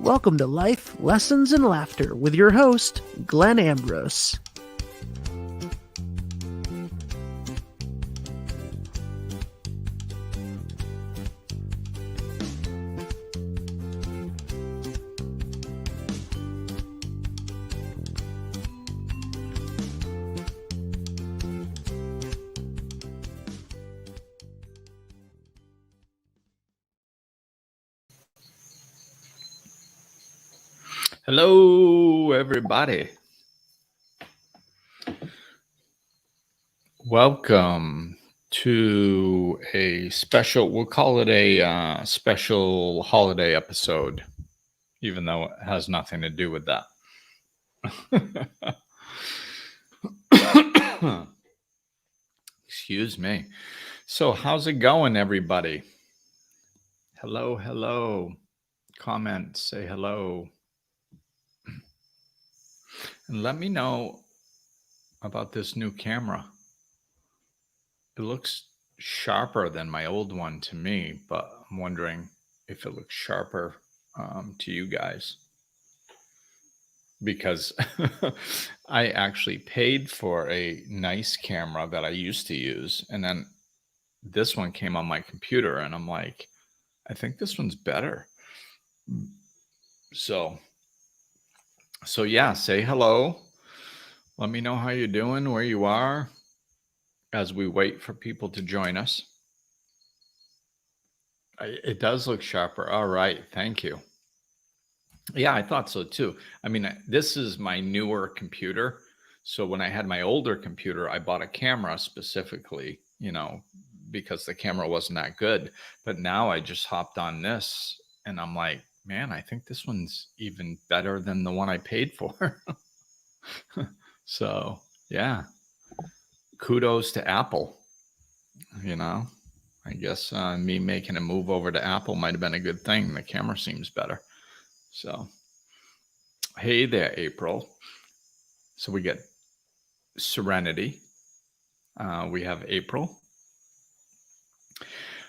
Welcome to Life, Lessons, and Laughter with your host, Glenn Ambrose. Hello, everybody. Welcome to a special, we'll call it a special holiday episode, even though it has nothing to do with that. Excuse me. So, how's it going, everybody? Hello, hello. Comment, say hello. And let me know about this new camera. It looks sharper than my old one to me, but I'm wondering if it looks sharper to you guys. Because I actually paid for a nice camera that I used to use. And then this one came on my computer and I'm like, I think this one's better. So yeah, say hello. Let me know how you're doing, where you are, as we wait for people to join us. It does look sharper. All right. Thank you. Yeah, I thought so too. I mean, this is my newer computer. So when I had my older computer, I bought a camera specifically, because the camera wasn't that good. But now I just hopped on this and I'm like, man, I think this one's even better than the one I paid for. So, yeah, kudos to Apple. I guess me making a move over to Apple might have been a good thing. The camera seems better. So, hey there, April. So we get Serenity. We have April.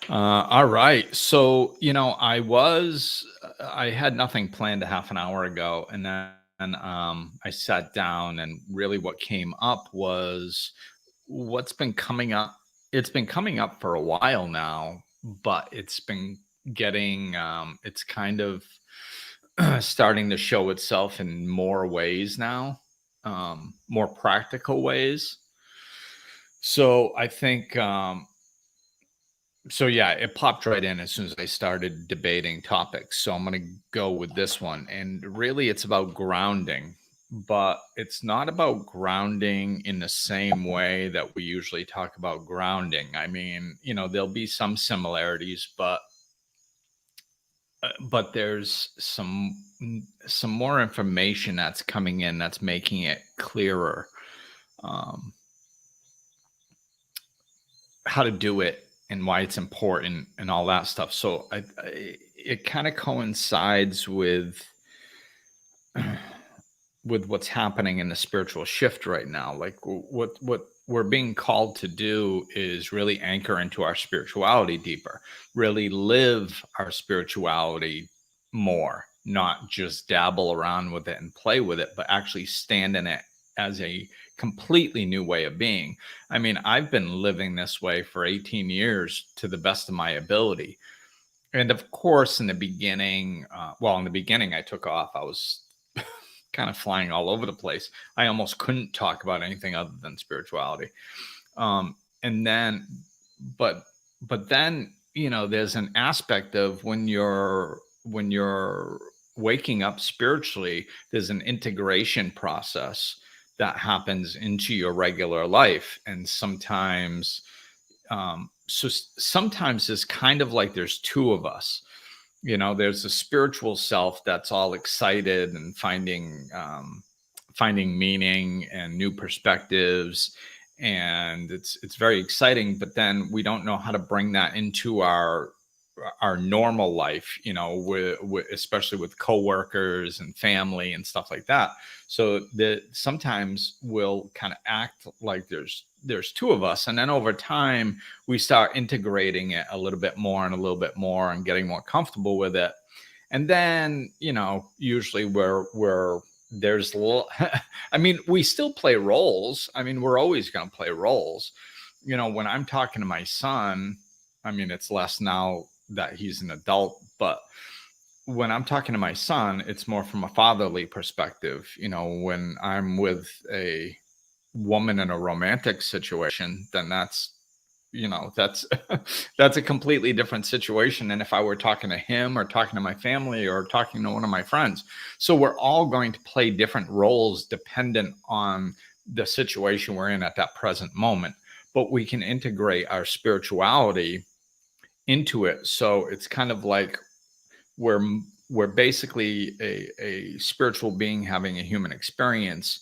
All right. So, I had nothing planned a half an hour ago. And then I sat down and really what came up was what's been coming up. It's been coming up for a while now, but it's been getting, it's kind of starting to show itself in more ways now, more practical ways. So I think, it popped right in as soon as I started debating topics. So I'm going to go with this one. And really, it's about grounding, but it's not about grounding in the same way that we usually talk about grounding. I mean, there'll be some similarities, but there's some more information that's coming in that's making it clearer how to do it and why it's important and all that stuff. So it kind of coincides with what's happening in the spiritual shift right now. Like what we're being called to do is really anchor into our spirituality deeper, really live our spirituality more, not just dabble around with it and play with it, but actually stand in it as a completely new way of being. I mean, I've been living this way for 18 years to the best of my ability. And of course, in the beginning, I took off. I was kind of flying all over the place. I almost couldn't talk about anything other than spirituality. And then, but then, there's an aspect of when you're waking up spiritually, there's an integration process that happens into your regular life. And sometimes, sometimes it's kind of like there's two of us. There's a spiritual self that's all excited and finding meaning and new perspectives, and it's very exciting. But then we don't know how to bring that into our normal life, especially with coworkers and family and stuff like that. So that sometimes we'll kind of act like there's two of us, and then over time we start integrating it a little bit more and getting more comfortable with it. And then, usually where there's little, I mean, we still play roles. I mean, we're always going to play roles. When I'm talking to my son, I mean, it's less now that he's an adult, but when I'm talking to my son, it's more from a fatherly perspective. When I'm with a woman in a romantic situation, then that's that's a completely different situation than if I were talking to him or talking to my family or talking to one of my friends. So we're all going to play different roles dependent on the situation we're in at that present moment, but we can integrate our spirituality into it. So it's kind of like we're we're basically a spiritual being having a human experience,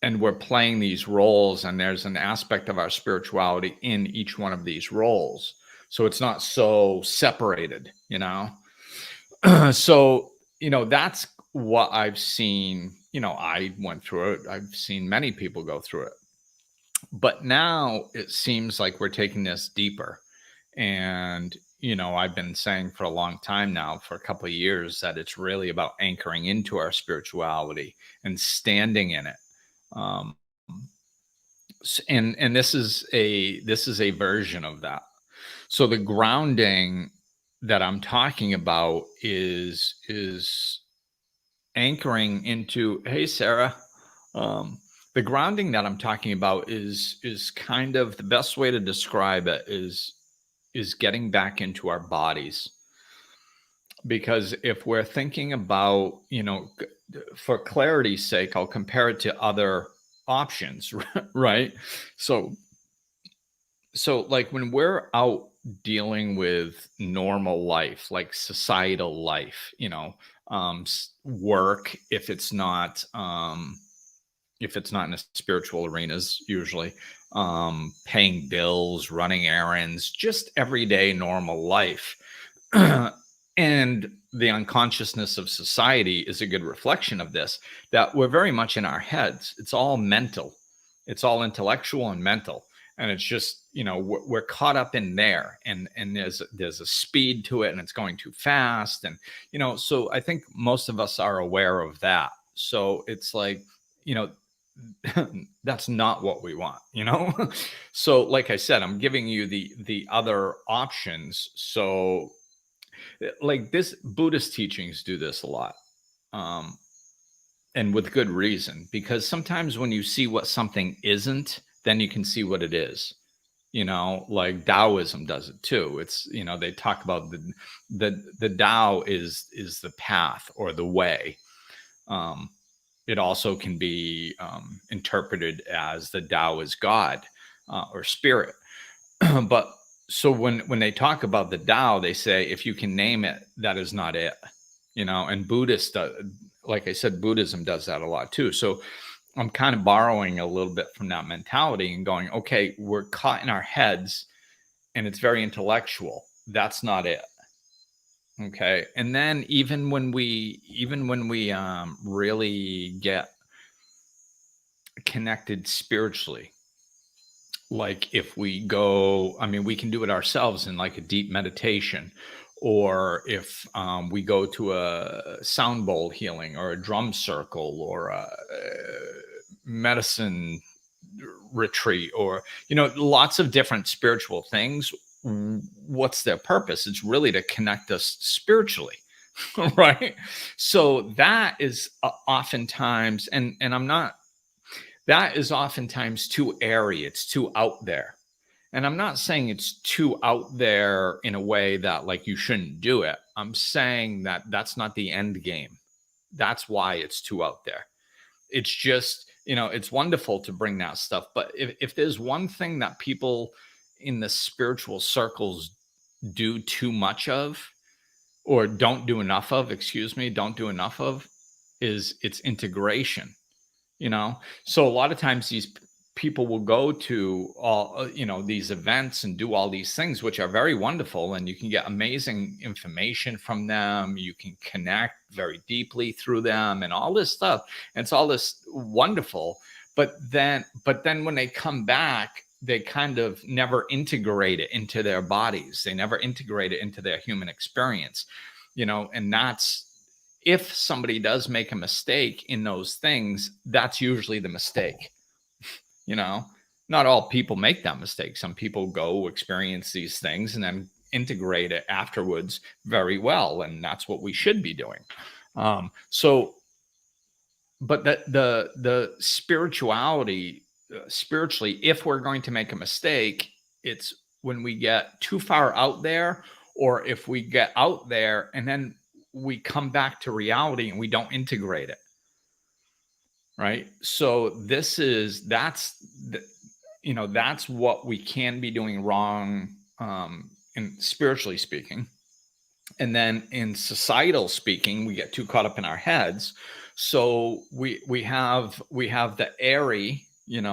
and we're playing these roles, and there's an aspect of our spirituality in each one of these roles, so it's not so separated. So that's what I've seen. I went through it. I've seen many people go through it, but now it seems like we're taking this deeper. And I've been saying for a long time now, for a couple of years, that it's really about anchoring into our spirituality and standing in it. um, and this is a version of that. So the grounding that I'm talking about is anchoring into, hey Sarah, the grounding that I'm talking about is kind of the best way to describe it is getting back into our bodies. Because if we're thinking about, for clarity's sake, I'll compare it to other options, right? So, like when we're out dealing with normal life, like societal life, work, if it's not in a spiritual arenas, usually, paying bills, running errands, just everyday normal life. And the unconsciousness of society is a good reflection of this, that we're very much in our heads. It's all mental, it's all intellectual and mental. And it's just, we're caught up in there, and there's a speed to it, and it's going too fast. And, so I think most of us are aware of that. So it's like, you know, that's not what we want. So like I said, I'm giving you the other options. So like this, Buddhist teachings do this a lot, um and with good reason, because sometimes when you see what something isn't, then you can see what it is. Like Taoism does it too. It's, they talk about the Tao is the path or the way. um it also can be interpreted as the Tao is God, or spirit. But so when they talk about the Tao, they say if you can name it, that is not it. And like I said, Buddhism does that a lot too. So I'm kind of borrowing a little bit from that mentality and going, okay, we're caught in our heads and it's very intellectual. That's not it. Okay. And then even when we really get connected spiritually, like if we go, I mean, we can do it ourselves in like a deep meditation, or if we go to a sound bowl healing or a drum circle or a medicine retreat, or lots of different spiritual things. What's their purpose? It's really to connect us spiritually. Right. So that is oftentimes, and I'm not, that is oftentimes too airy. It's too out there. And I'm not saying it's too out there in a way that like you shouldn't do it. I'm saying that that's not the end game. That's why it's too out there. It's just, it's wonderful to bring that stuff. But if there's one thing that people in the spiritual circles do too much of, or don't do enough of, is its integration. So a lot of times these people will go to all these events and do all these things, which are very wonderful, and you can get amazing information from them. You can connect very deeply through them and all this stuff, and it's all this wonderful. But then when they come back, they kind of never integrate it into their bodies. They never integrate it into their human experience. and that's, if somebody does make a mistake in those things, that's usually the mistake. Not all people make that mistake. Some people go experience these things and then integrate it afterwards very well, and that's what we should be doing. So but the spirituality, spiritually, if we're going to make a mistake, it's when we get too far out there, or if we get out there and then we come back to reality and we don't integrate it, right? So that's what we can be doing wrong, in spiritually speaking. And then in societal speaking, we get too caught up in our heads. So we have the airy,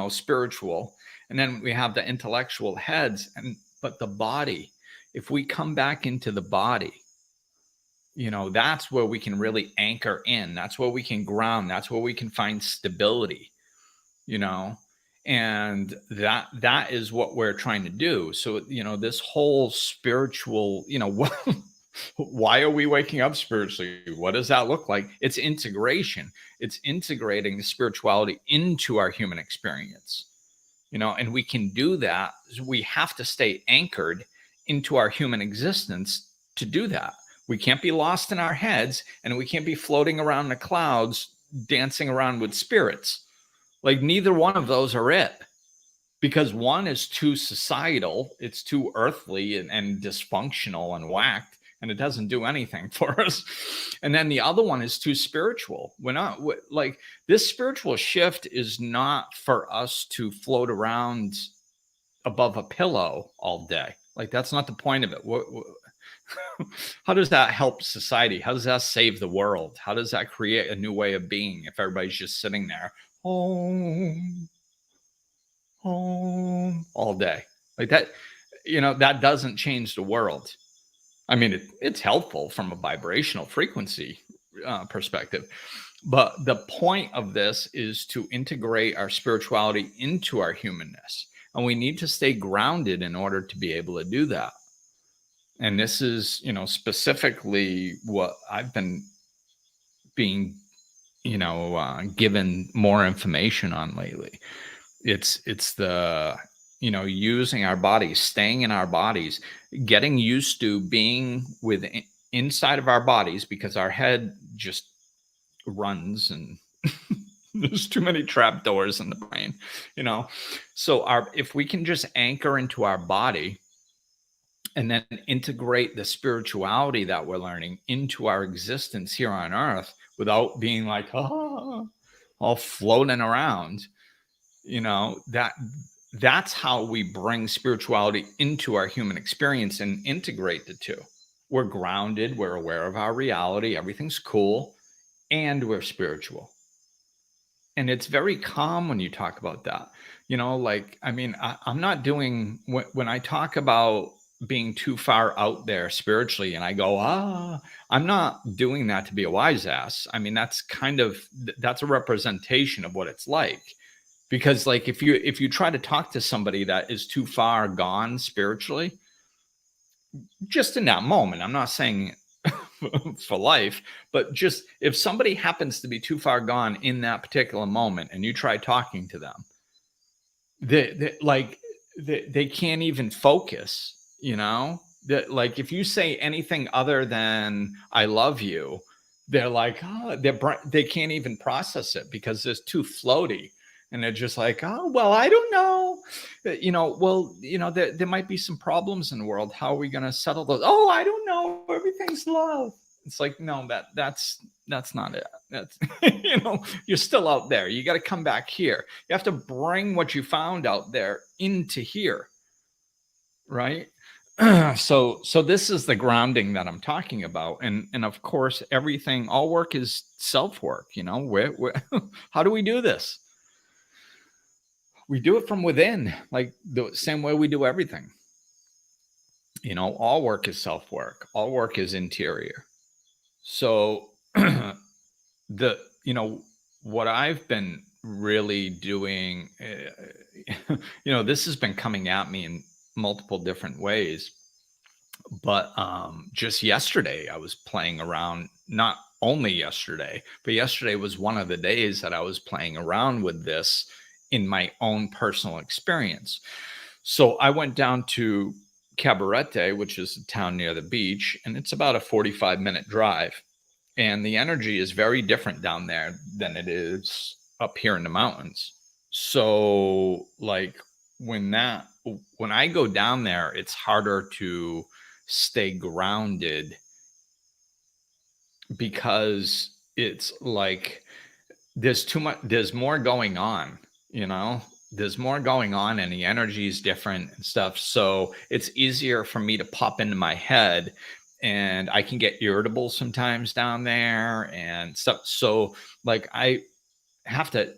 spiritual, and then we have the intellectual heads. But the body, if we come back into the body, that's where we can really anchor in. That's where we can ground. That's where we can find stability, and that is what we're trying to do. So, this whole spiritual, why are we waking up spiritually? What does that look like? It's integration. It's integrating the spirituality into our human experience, and we can do that. We have to stay anchored into our human existence to do that. We can't be lost in our heads, and we can't be floating around the clouds, dancing around with spirits. Like, neither one of those are it, because one is too societal, it's too earthly and dysfunctional and whacked, and it doesn't do anything for us. And then the other one is too spiritual. We're not like, this spiritual shift is not for us to float around above a pillow all day. Like, that's not the point of it. How does that help society? How does that save the world? How does that create a new way of being if everybody's just sitting there, home, all day like that? That doesn't change the world. I mean, it's helpful from a vibrational frequency perspective, but the point of this is to integrate our spirituality into our humanness, and we need to stay grounded in order to be able to do that. And this is, specifically what I've been being, given more information on lately. It's the, using our bodies, staying in our bodies, getting used to being inside of our bodies, because our head just runs and there's too many trap doors in the brain, So if we can just anchor into our body and then integrate the spirituality that we're learning into our existence here on earth without being like, all floating around, that's how we bring spirituality into our human experience and integrate the two. We're grounded, we're aware of our reality, everything's cool, and we're spiritual. And it's very calm when you talk about that. I'm not doing, when I talk about being too far out there spiritually and I go, I'm not doing that to be a wise ass. I mean, that's a representation of what it's like. Because like, if you try to talk to somebody that is too far gone spiritually, just in that moment, I'm not saying for life, but just if somebody happens to be too far gone in that particular moment and you try talking to them, they can't even focus, that, like, if you say anything other than I love you, they're like, they can't even process it because it's too floaty. And they're just like, well, I don't know. There might be some problems in the world. How are we going to settle those? Oh, I don't know. Everything's love. It's like, no, that's not it. That's, you're still out there. You got to come back here. You have to bring what you found out there into here. Right. So this is the grounding that I'm talking about. And of course, all work is self-work. How do we do this? We do it from within, like the same way we do everything. All work is self-work. All work is interior. So what I've been really doing, this has been coming at me in multiple different ways. But just yesterday, I was playing around, not only yesterday, but yesterday was one of the days that I was playing around with this in my own personal experience. So I went down to Cabarete, which is a town near the beach, and it's about a 45-minute drive. And the energy is very different down there than it is up here in the mountains. So like when I go down there, it's harder to stay grounded because it's like there's more going on, you know? There's more going on and the energy is different and stuff. So it's easier for me to pop into my head, and I can get irritable sometimes down there and stuff. So like I have to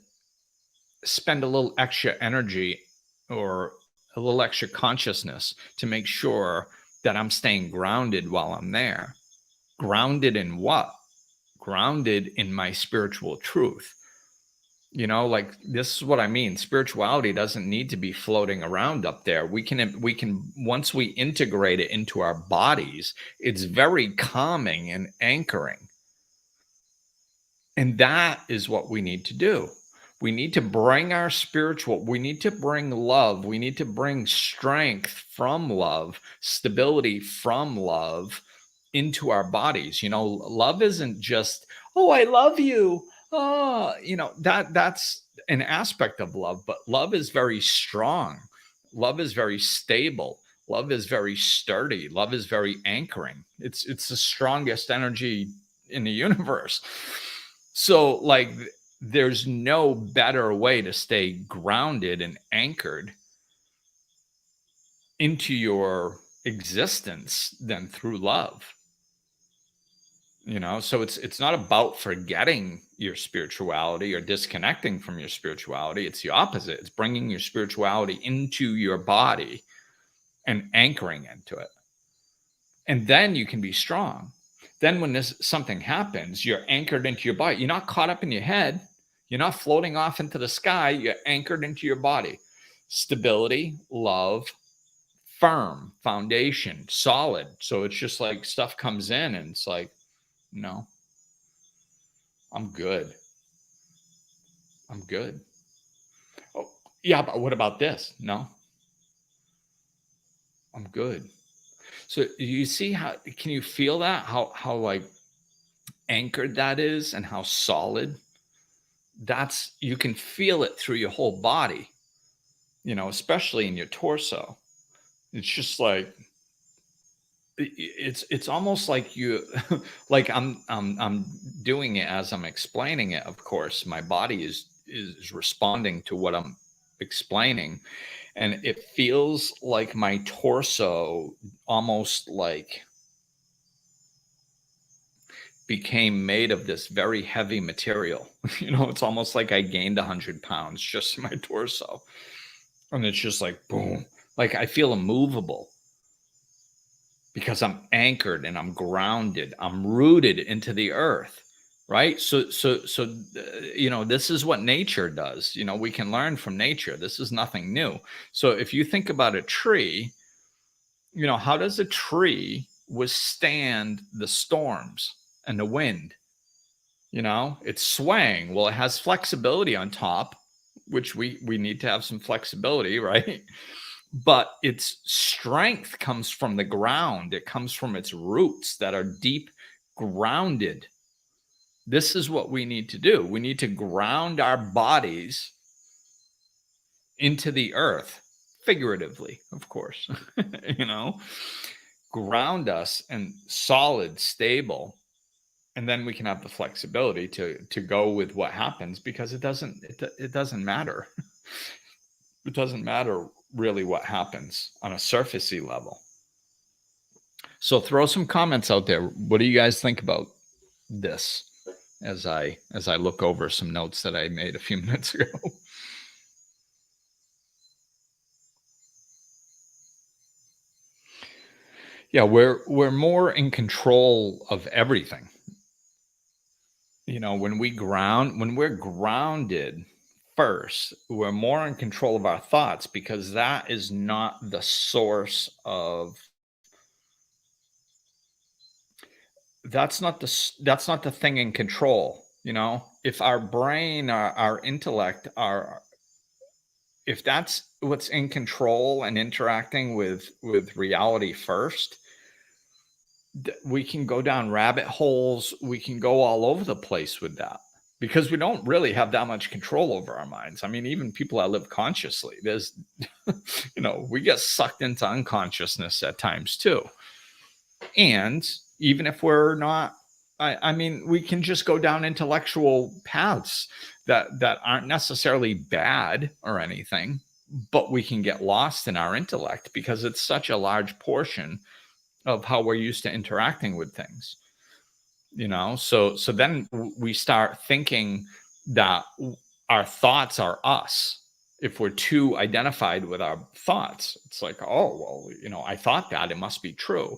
spend a little extra energy or a little extra consciousness to make sure that I'm staying grounded while I'm there. Grounded in what? Grounded in my spiritual truth. Like this is what I mean. Spirituality doesn't need to be floating around up there. We can once we integrate it into our bodies, it's very calming and anchoring. And that is what we need to do. We need to bring we need to bring love. We need to bring strength from love, stability from love into our bodies. Love isn't just, oh, I love you. Oh, that's an aspect of love, but love is very strong. Love is very stable. Love is very sturdy. Love is very anchoring. It's the strongest energy in the universe. So like there's no better way to stay grounded and anchored into your existence than through love. So it's not about forgetting your spirituality or disconnecting from your spirituality. It's the opposite. It's bringing your spirituality into your body and anchoring into it. And then you can be strong. Then when something happens, you're anchored into your body. You're not caught up in your head. You're not floating off into the sky. You're anchored into your body. Stability, love, firm foundation, solid. So it's just like stuff comes in and it's like, no, I'm good. I'm good. Oh, yeah, but what about this? No, I'm good. So you see can you feel that? How like anchored that is and how solid you can feel it through your whole body, especially in your torso. It's just like it's almost like you like I'm doing it as I'm explaining it. Of course, my body is responding to what I'm explaining, and it feels like my torso almost like became made of this very heavy material. It's almost like I gained 100 pounds just in my torso. And it's just like, boom, like I feel immovable because I'm anchored and I'm grounded. I'm rooted into the earth. Right. So, this is what nature does. We can learn from nature. This is nothing new. So if you think about a tree, how does a tree withstand the storms and the wind? It's swaying. Well, it has flexibility on top, which we need to have some flexibility, right? But its strength comes from the ground. It comes from its roots that are deep grounded. This is what we need to do. We need to ground our bodies into the earth, figuratively, of course, ground us and solid, stable. And then we can have the flexibility to go with what happens, because it doesn't matter. It doesn't matter really what happens on a surfacey level. So throw some comments out there. What do you guys think about this as I look over some notes that I made a few minutes ago? Yeah, we're more in control of everything. When we're grounded first, we're more in control of our thoughts, because that is not the source of that's not the thing in control. If our brain, our intellect, our if that's what's in control and interacting with reality first, we can go down rabbit holes. We can go all over the place with that because we don't really have that much control over our minds. I mean, even people that live consciously, there's, we get sucked into unconsciousness at times too. And even if we're not, I mean, we can just go down intellectual paths that aren't necessarily bad or anything, but we can get lost in our intellect because it's such a large portion of how we're used to interacting with things. So then we start thinking that our thoughts are us. If we're too identified with our thoughts, it's like, oh, well, I thought that, it must be true.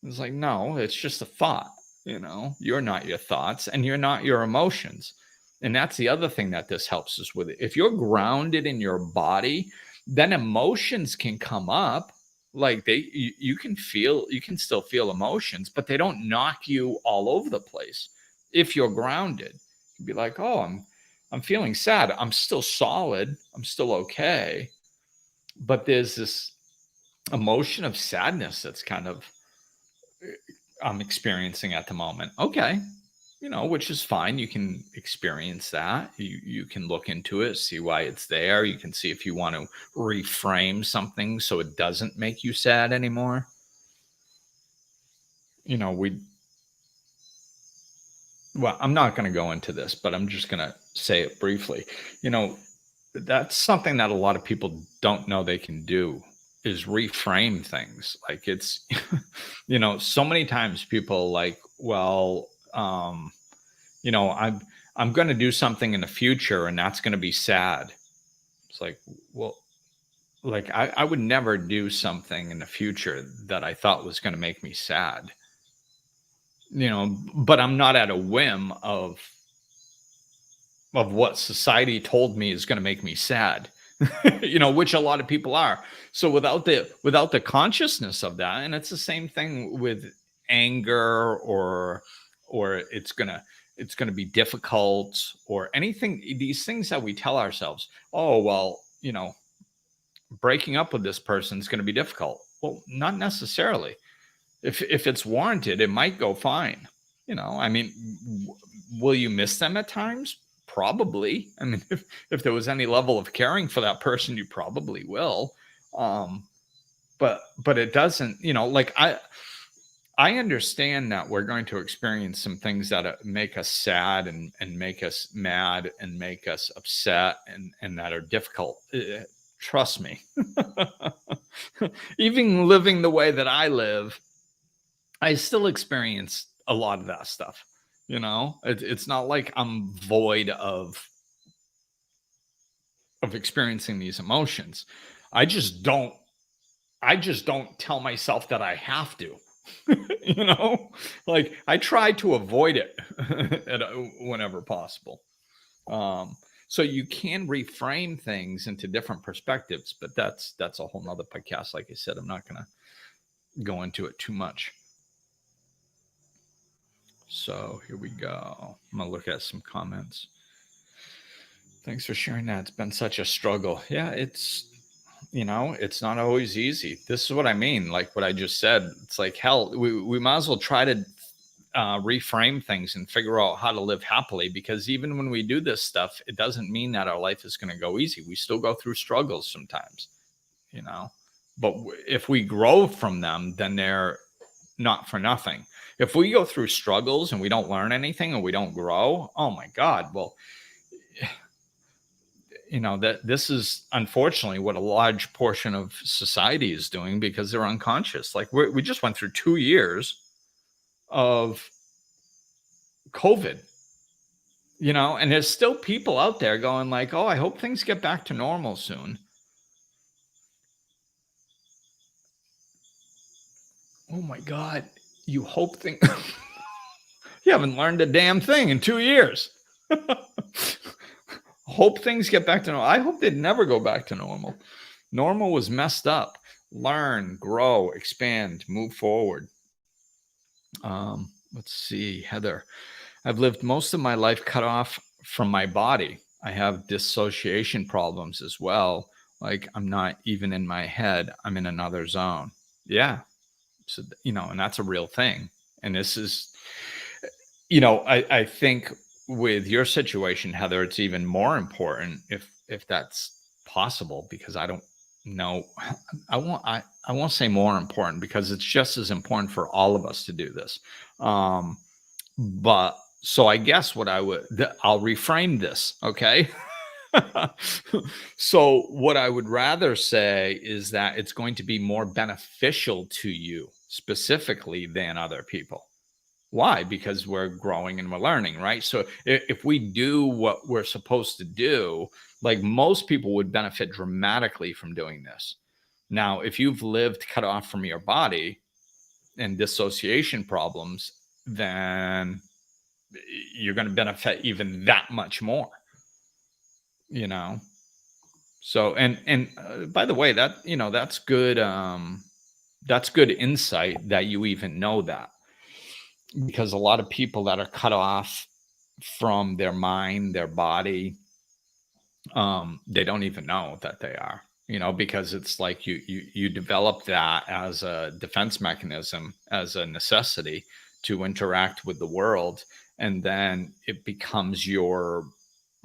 It's like, no, it's just a thought. You're not your thoughts and you're not your emotions. And that's the other thing that this helps us with. If you're grounded in your body, then emotions can come up. Like you can still feel emotions, but they don't knock you all over the place. If you're grounded, you'd be like, oh, I'm feeling sad. I'm still solid. I'm still okay. But there's this emotion of sadness that's kind of I'm experiencing at the moment. Okay. Which is fine. You can experience that. You can look into it, see why it's there. You can see if you want to reframe something so it doesn't make you sad anymore. Well, I'm not going to go into this, but I'm just going to say it briefly. That's something that a lot of people don't know they can do, is reframe things. Like it's, so many times people like, well, I'm going to do something in the future and that's going to be sad. It's like, well, like I would never do something in the future that I thought was going to make me sad, but I'm not at a whim of what society told me is going to make me sad. Which a lot of people are. So without the consciousness of that, and it's the same thing with anger or it's gonna be difficult or anything. These things that we tell ourselves, oh well, breaking up with this person is going to be difficult. Well, not necessarily. If it's warranted, it might go fine. I mean, will you miss them at times? Probably. I mean, if there was any level of caring for that person, you probably will. But it doesn't, like I understand that we're going to experience some things that make us sad and make us mad and make us upset and that are difficult. Trust me. Even living the way that I live, I still experience a lot of that stuff. It's not like I'm void of experiencing these emotions. I just don't tell myself that I have to. Like I try to avoid it whenever possible. So you can reframe things into different perspectives, but that's a whole nother podcast. Like I said, I'm not gonna go into it too much. So here we go. I'm gonna look at some comments. Thanks for sharing that. It's been such a struggle. Yeah, it's not always easy. This is what I mean. Like what I just said, it's like, hell, we might as well try to reframe things and figure out how to live happily, because even when we do this stuff, it doesn't mean that our life is going to go easy. We still go through struggles sometimes, but if we grow from them, then they're not for nothing. If we go through struggles and we don't learn anything and we don't grow, oh my God, well, that this is unfortunately what a large portion of society is doing because they're unconscious. Like we just went through 2 years of COVID, and there's still people out there going like, oh, I hope things get back to normal soon. Oh my God. You hope things, you haven't learned a damn thing in 2 years. Hope things get back to normal. I hope they'd never go back to normal. Normal was messed up. Learn, grow, expand, move forward. Let's see, Heather. I've lived most of my life cut off from my body. I have dissociation problems as well. Like I'm not even in my head, I'm in another zone. Yeah. So, and that's a real thing. And this is, I think with your situation, Heather, it's even more important if that's possible, because I don't know. I won't say more important, because it's just as important for all of us to do this. But so I guess I'll reframe this. Okay. So what I would rather say is that it's going to be more beneficial to you specifically than other people. Why? Because we're growing and we're learning, right? So if we do what we're supposed to do, like most people would benefit dramatically from doing this. Now, if you've lived cut off from your body and dissociation problems, then you're going to benefit even that much more, you know? So, and by the way, that's good. That's good insight that you even know that, because a lot of people that are cut off from their mind, their body, they don't even know that they are, because it's like you develop that as a defense mechanism, as a necessity to interact with the world, and then it becomes your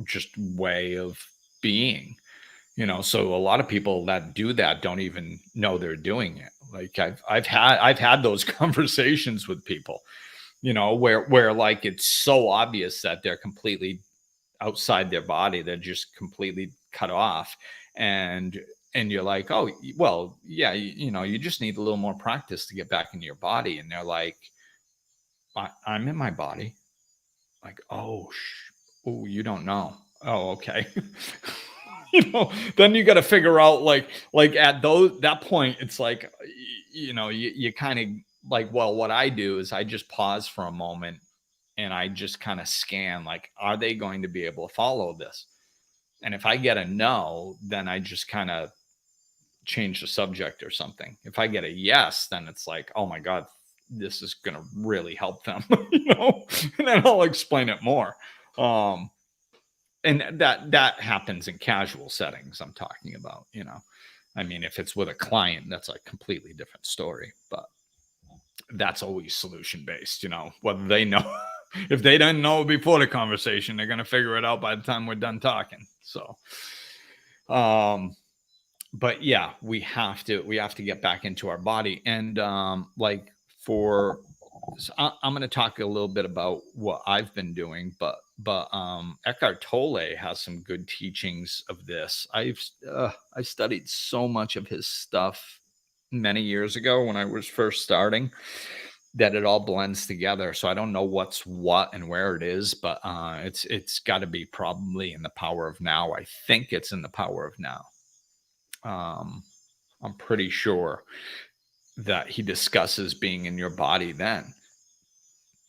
just way of being. So a lot of people that do that don't even know they're doing it. Like I've had those conversations with people, where like it's so obvious that they're completely outside their body, they're just completely cut off, and you're like, oh well, yeah, you just need a little more practice to get back into your body. And they're like, I'm in my body. Like, oh, you don't know. Oh, okay. Then you got to figure out, like at that point, it's like, you kind of like, well, what I do is I just pause for a moment and I just kind of scan, like, are they going to be able to follow this? And if I get a no, then I just kind of change the subject or something. If I get a yes, then it's like, oh my God, this is going to really help them, and then I'll explain it more. And that happens in casual settings I'm talking about. I mean, if it's with a client, that's a completely different story, but that's always solution based, whether they know. If they didn't know before the conversation, they're going to figure it out by the time we're done talking. So but yeah, we have to get back into our body. And like so I'm going to talk a little bit about what I've been doing, but Eckhart Tolle has some good teachings of this. I studied so much of his stuff many years ago when I was first starting, that it all blends together. So I don't know what's what and where it is, but it's got to be probably in the power of now. I think it's in the power of now. I'm pretty sure that he discusses being in your body then,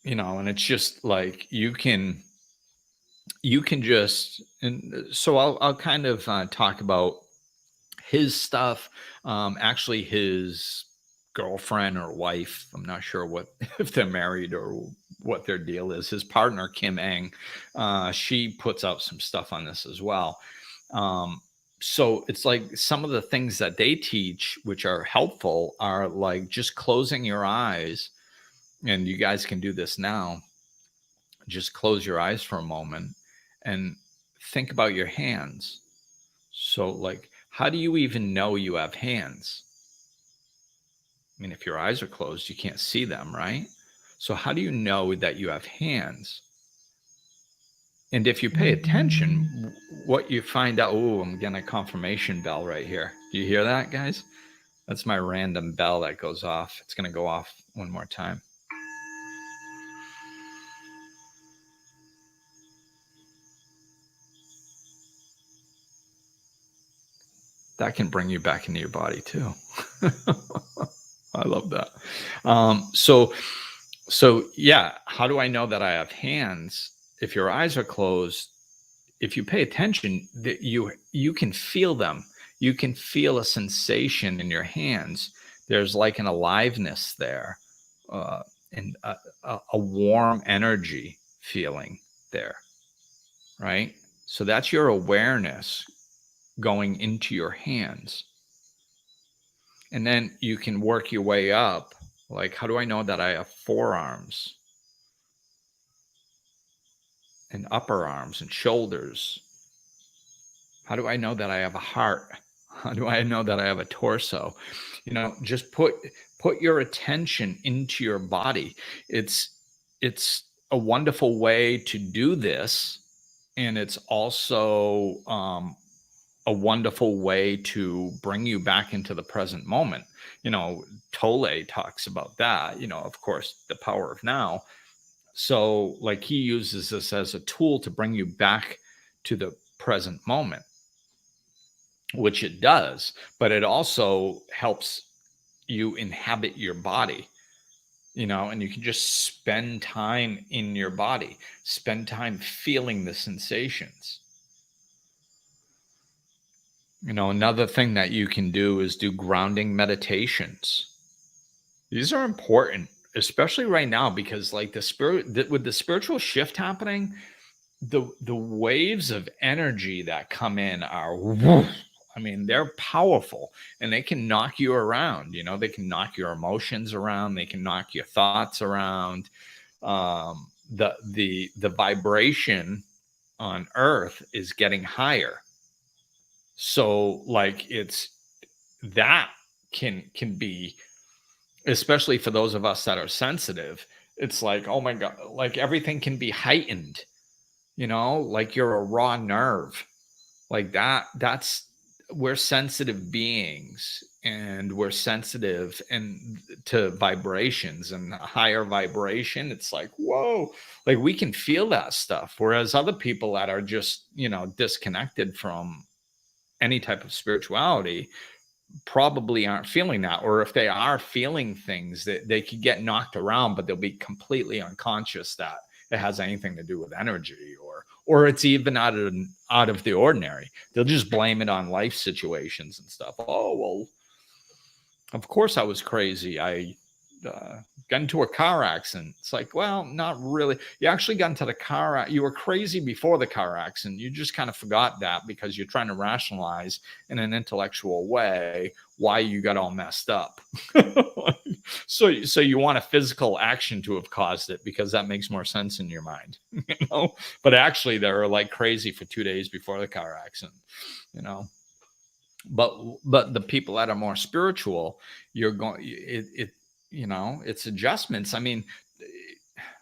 and it's just like you can just. And so I'll kind of talk about his stuff. Actually, his girlfriend or wife, I'm not sure what if they're married or what their deal is. His partner, Kim Eng, she puts out some stuff on this as well. So it's like some of the things that they teach, which are helpful, are like just closing your eyes. And you guys can do this now. Just close your eyes for a moment and think about your hands. So like, how do you even know you have hands? I mean, if your eyes are closed, you can't see them, right? So how do you know that you have hands? And if you pay attention, what you find out, oh, I'm getting a confirmation bell right here. Do you hear that, guys? That's my random bell that goes off. It's going to go off one more time. That can bring you back into your body too. I love that. So yeah, how do I know that I have hands? If your eyes are closed, if you pay attention, that you can feel them. You can feel a sensation in your hands. There's like an aliveness there. and a warm energy feeling there, right? So that's your awareness going into your hands. And then you can work your way up. Like, how do I know that I have forearms and upper arms and shoulders? How do I know that I have a heart? How do I know that I have a torso? Just put your attention into your body. It's a wonderful way to do this, and it's also a wonderful way to bring you back into the present moment. Tolle talks about that. Of course, the power of now. So, like, he uses this as a tool to bring you back to the present moment, which it does, but it also helps you inhabit your body, and you can just spend time in your body, spend time feeling the sensations. Another thing that you can do is do grounding meditations. These are important, especially right now, because like with the spiritual shift happening, the waves of energy that come in are woof. I mean, they're powerful, and they can knock you around. They can knock your emotions around. They can knock your thoughts around. The vibration on Earth is getting higher. So like that can be, especially for those of us that are sensitive, it's like, oh my God, like everything can be heightened, like you're a raw nerve. Like we're sensitive beings, and we're sensitive and to vibrations, and higher vibration. It's like, whoa, like we can feel that stuff. Whereas other people that are just, disconnected from any type of spirituality probably aren't feeling that. Or if they are feeling things, that they could get knocked around, but they'll be completely unconscious that it has anything to do with energy, or it's even out of the ordinary. They'll just blame it on life situations and stuff. Oh, well, of course I was crazy. I got into a car accident. It's like, well, not really. You actually got into the car. You were crazy before the car accident. You just kind of forgot that because you're trying to rationalize in an intellectual way why you got all messed up. So you want a physical action to have caused it because that makes more sense in your mind, But actually, they were like crazy for 2 days before the car accident, But the people that are more spiritual, you're going it's adjustments. I mean,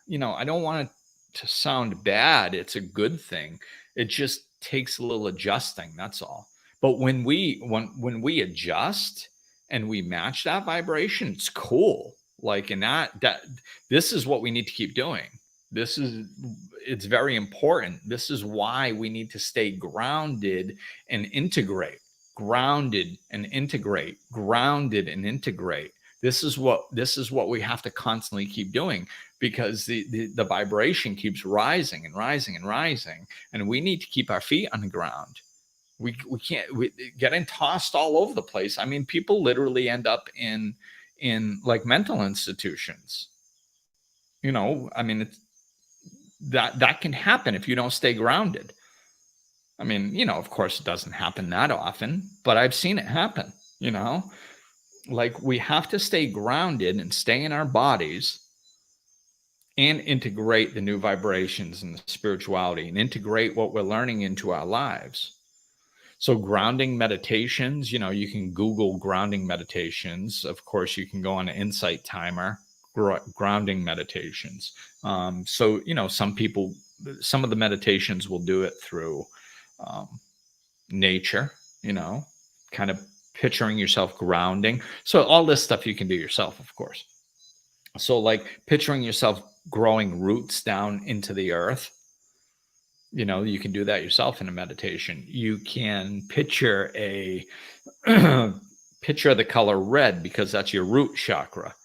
I don't want it to sound bad. It's a good thing. It just takes a little adjusting. That's all. But when we adjust and we match that vibration, it's cool. Like, and that this is what we need to keep doing. It's very important. This is why we need to stay grounded and integrate. Grounded and integrate. Grounded and integrate. This is what we have to constantly keep doing, because the vibration keeps rising and rising and rising, and we need to keep our feet on the ground. We can't getting tossed all over the place. I mean, people literally end up in like mental institutions. I mean, that can happen if you don't stay grounded. I mean, of course it doesn't happen that often, but I've seen it happen, like we have to stay grounded and stay in our bodies and integrate the new vibrations and the spirituality and integrate what we're learning into our lives. So grounding meditations, you can Google grounding meditations. Of course, you can go on an Insight Timer, grounding meditations. So, some of the meditations will do it through nature, kind of picturing yourself grounding. So all this stuff you can do yourself, of course. So like picturing yourself growing roots down into the earth. You can do that yourself in a meditation. You can picture picture the color red, because that's your root chakra,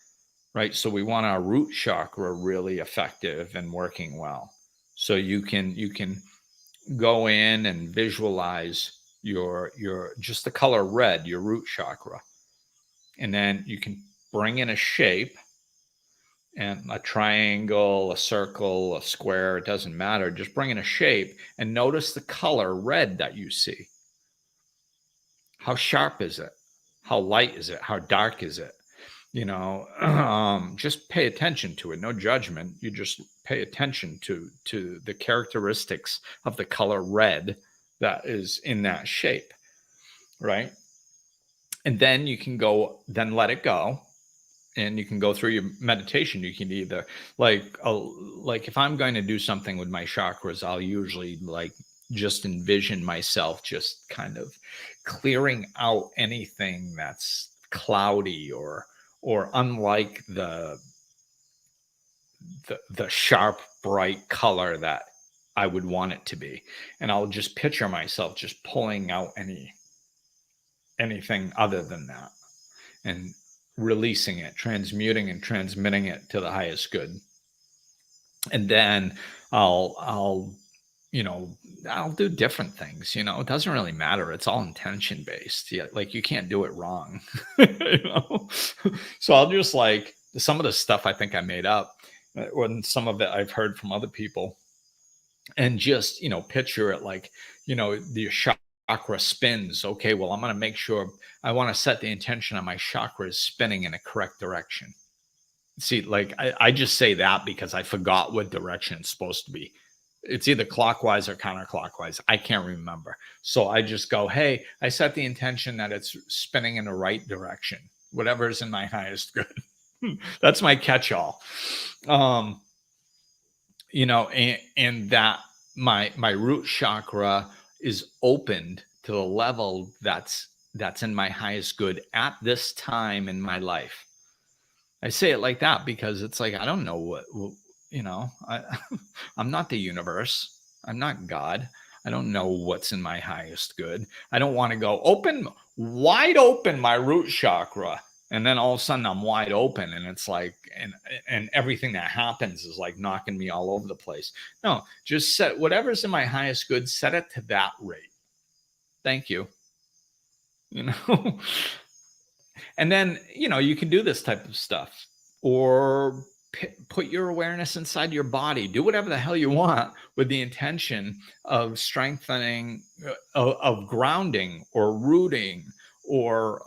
right? So we want our root chakra really effective and working well. So you can go in and visualize your just the color red, your root chakra. And then you can bring in a shape and a triangle, a circle, a square, it doesn't matter. Just bring in a shape and notice the color red that you see. How sharp is it? How light is it? How dark is it? Just pay attention to it. No judgment. You just pay attention to the characteristics of the color red that is in that shape, right? And then you can then let it go, and you can go through your meditation. You can either like if I'm going to do something with my chakras, I'll usually like just envision myself just kind of clearing out anything that's cloudy or unlike the sharp bright color that I would want it to be. And I'll just picture myself just pulling out anything other than that, and releasing it, transmuting and transmitting it to the highest good. And then I'll I'll do different things. It doesn't really matter. It's all intention based. Yeah, like you can't do it wrong. you know? So I'll just like some of the stuff I think I made up, when some of it I've heard from other people, and just picture it like the chakra spins. Okay, well, I'm going to make sure I want to set the intention on my chakras spinning in a correct direction. See, like I just say that because I forgot what direction it's supposed to be. It's either clockwise or counterclockwise. I can't remember. So I just go, hey, I set the intention that it's spinning in the right direction, whatever is in my highest good. That's my catch-all. And that my root chakra is opened to the level that's in my highest good at this time in my life. I say it like that because it's like I don't know I'm not the universe. I'm not God. I don't know what's in my highest good. I don't want to go wide open my root chakra, and then all of a sudden I'm wide open, and it's like and everything that happens is like knocking me all over the place. No, just set whatever's in my highest good, set it to that rate. Thank you. And then you can do this type of stuff, or put your awareness inside your body. Do whatever the hell you want with the intention of strengthening, of grounding or rooting, or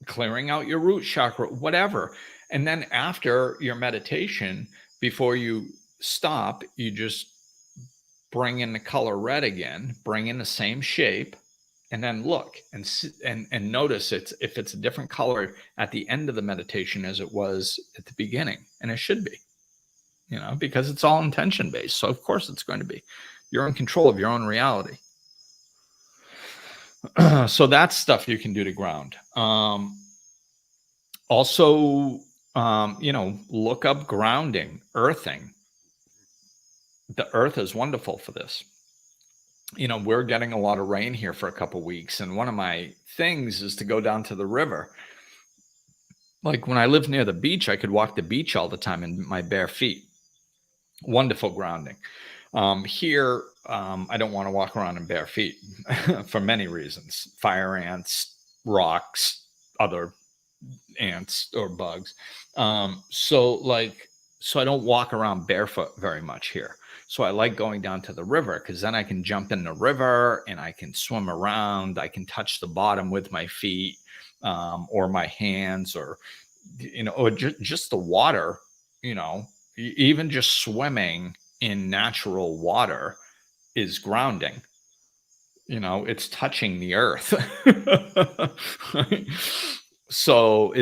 clearing out your root chakra, whatever. And then after your meditation, before you stop, you just bring in the color red again, bring in the same shape, and then look and notice if it's a different color at the end of the meditation as it was at the beginning. And it should be, because it's all intention based. So of course it's going to be. You're in control of your own reality. So that's stuff you can do to ground. Also, look up grounding, earthing. The earth is wonderful for this. We're getting a lot of rain here for a couple weeks, and one of my things is to go down to the river. Like when I lived near the beach, I could walk the beach all the time in my bare feet. Wonderful grounding. Here, I don't want to walk around in bare feet for many reasons: fire ants, rocks, other ants or bugs. So I don't walk around barefoot very much here. So I like going down to the river because then I can jump in the river and I can swim around. I can touch the bottom with my feet, or my hands, or just the water. Even just swimming in natural water is grounding. It's touching the earth. Right? So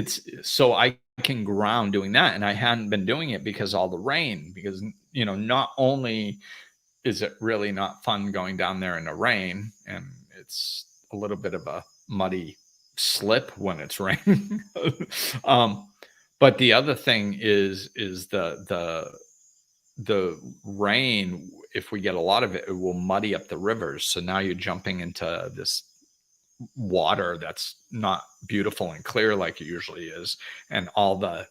I can ground doing that, and I hadn't been doing it because all the rain. Because not only is it really not fun going down there in the rain, and it's a little bit of a muddy slip when it's raining, but the other thing is the rain. If we get a lot of it, it will muddy up the rivers. So now you're jumping into this water that's not beautiful and clear like it usually is, and all the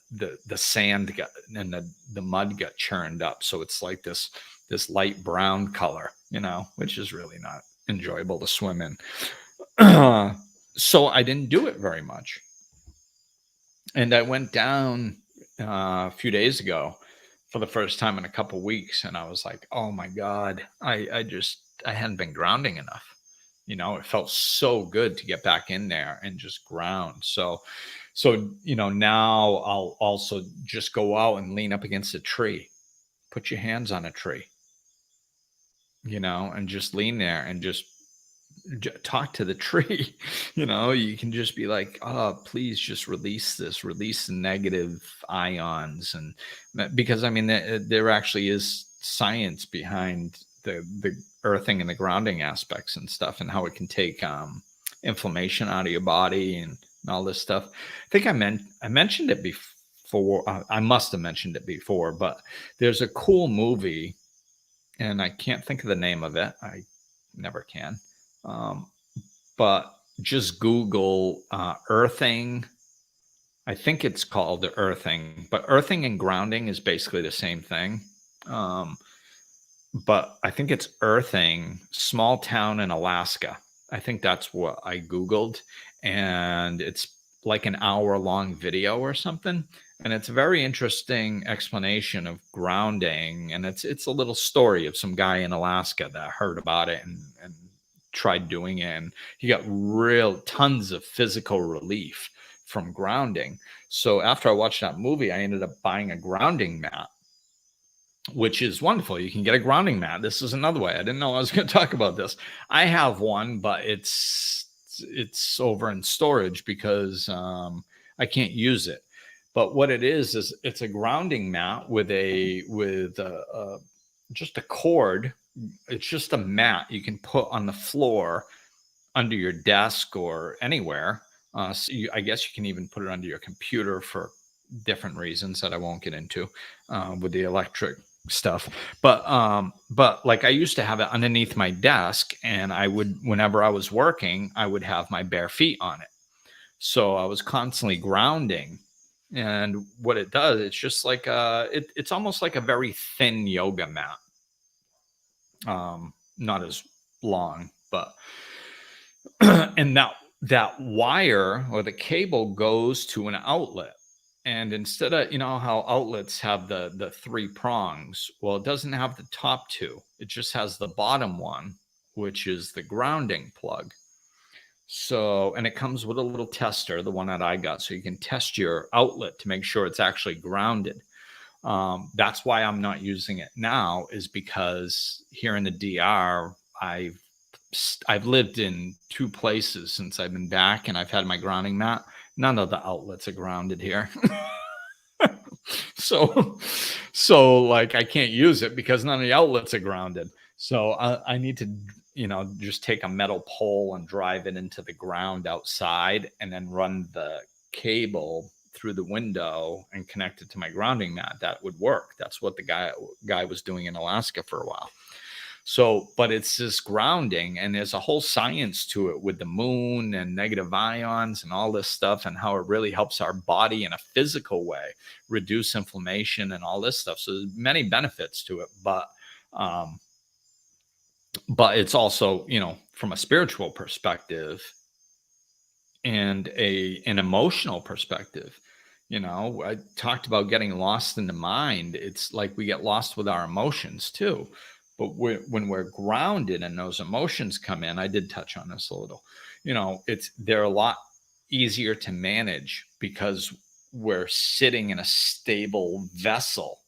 sand got and the mud got churned up, so it's like this light brown color, which is really not enjoyable to swim in. So I didn't do it very much. And I went down a few days ago for the first time in a couple weeks, and I was like, "Oh my god, I hadn't been grounding enough." It felt so good to get back in there and just ground. So now I'll also just go out and lean up against a tree. Put your hands on a tree, and just lean there and just talk to the tree. You can just be like, oh, please just release the negative ions. And because I mean there actually is science behind the earthing and the grounding aspects and stuff, and how it can take inflammation out of your body and all this stuff. I think I mentioned it before. I must have mentioned it before, but there's a cool movie, and I can't think of the name of it. I never can. Um, but just Google earthing. I think it's called earthing, but earthing and grounding is basically the same thing. Um, but I think it's earthing, small town in Alaska. I think that's what I Googled. And it's like an hour long video or something. And it's a very interesting explanation of grounding. And it's a little story of some guy in Alaska that heard about it and tried doing it. And he got real tons of physical relief from grounding. So after I watched that movie, I ended up buying a grounding mat, which is wonderful. You can get a grounding mat. This is another way. I didn't know I was going to talk about this. I have one, but it's over in storage because I can't use it. But what it is it's a grounding mat with just a cord. It's just a mat you can put on the floor under your desk or anywhere. I guess you can even put it under your computer for different reasons that I won't get into with the electric stuff. But like I used to have it underneath my desk, and I would, whenever I was working, I would have my bare feet on it. So I was constantly grounding. And what it does, it's just like it's almost like a very thin yoga mat. Not as long, but and that wire or the cable goes to an outlet. And instead of, how outlets have the three prongs, well, it doesn't have the top two. It just has the bottom one, which is the grounding plug. So, and it comes with a little tester, the one that I got, so you can test your outlet to make sure it's actually grounded. That's why I'm not using it now, is because here in the DR, I've lived in two places since I've been back, and I've had my grounding mat. None of the outlets are grounded here. so like I can't use it because none of the outlets are grounded. So I need to, just take a metal pole and drive it into the ground outside, and then run the cable through the window and connect it to my grounding mat. That would work. That's what the guy was doing in Alaska for a while. So, but it's this grounding, and there's a whole science to it with the moon and negative ions and all this stuff, and how it really helps our body in a physical way reduce inflammation and all this stuff. So there's many benefits to it, but it's also, from a spiritual perspective and an emotional perspective. I talked about getting lost in the mind. It's like we get lost with our emotions too. But when we're grounded and those emotions come in, I did touch on this a little, they're a lot easier to manage because we're sitting in a stable vessel.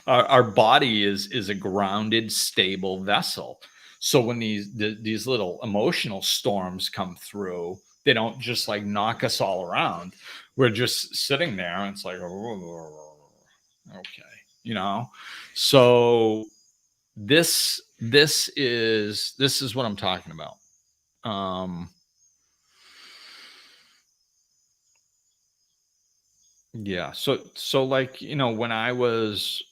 Our body is a grounded, stable vessel. So when these little emotional storms come through, they don't just like knock us all around. We're just sitting there, and it's like, okay, So this is what I'm talking about. Yeah. So like, when I was